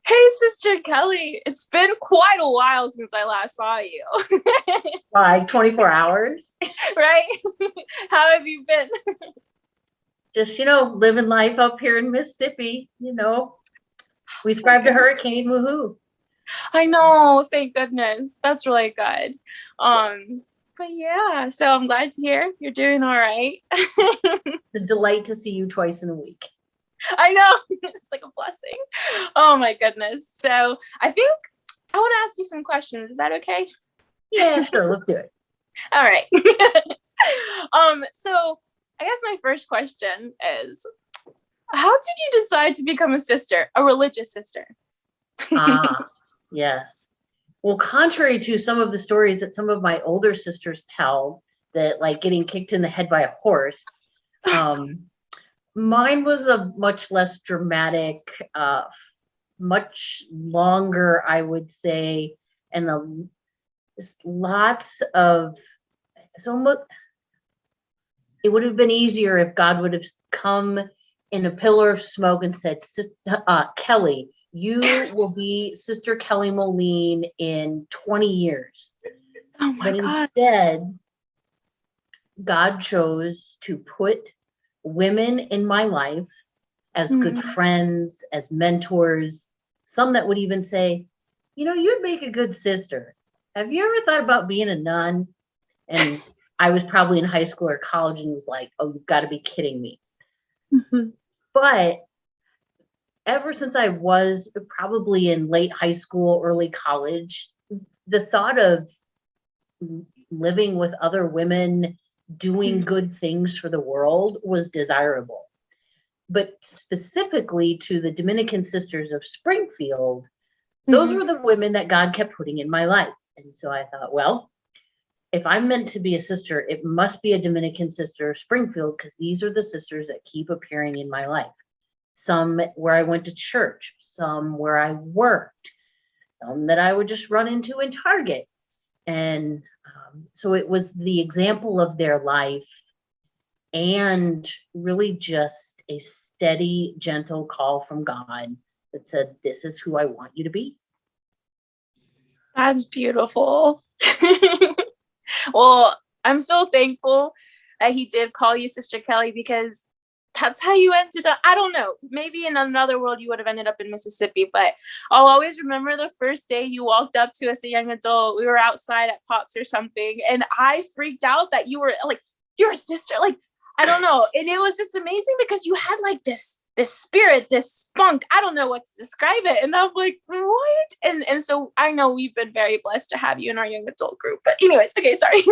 Hey, Sister Kelly, it's been quite a while since I last saw you. Like 24 hours. Right? How have you been? Just, living life up here in Mississippi. We My survived a goodness. hurricane. Woohoo. I know, thank goodness. That's really good. But yeah, so I'm glad to hear you're doing all right. It's a delight to see you twice in a week. I know, it's like a blessing. Oh my goodness. So I think I want to ask you some questions. Is that okay? Yeah, sure. Let's do it. All right. So I guess my first question is, how did you decide to become a sister, a religious sister? Ah, yes. Well, contrary to some of the stories that some of my older sisters tell, that like getting kicked in the head by a horse, um, mine was a much less dramatic, much longer, I would say, and just lots of so much. It would have been easier if God would have come in a pillar of smoke and said, Kelly, you will be Sister Kelly Moline in 20 years. Oh my But God. instead, God chose to put women in my life as good Mm. friends, as mentors, some that would even say, you'd make a good sister. Have you ever thought about being a nun? And I was probably in high school or college and was like, oh, you've got to be kidding me. Mhm. But ever since I was probably in late high school, early college, the thought of living with other women, doing good things for the world was desirable. But specifically to the Dominican Sisters of Springfield, those Mhm. were the women that God kept putting in my life. And so I thought, well, if I'm meant to be a sister, it must be a Dominican sister of Springfield because these are the sisters that keep appearing in my life. Some where I went to church, some where I worked, some that I would just run into in Target. And so it was the example of their life and really just a steady, gentle call from God that said, this is who I want you to be. That's beautiful. Well, I'm so thankful that he did call you Sister Kelly because that's how you ended up. I don't know. Maybe in another world you would have ended up in Mississippi, but I'll always remember the first day you walked up to us, a young adult. We were outside at Pops or something, and I freaked out that you were like, you're a sister. Like, I don't know. And it was just amazing because you had like this spirit, this spunk. I don't know what to describe it. And I'm like, what? And so I know we've been very blessed to have you in our young adult group. But anyways, okay, sorry.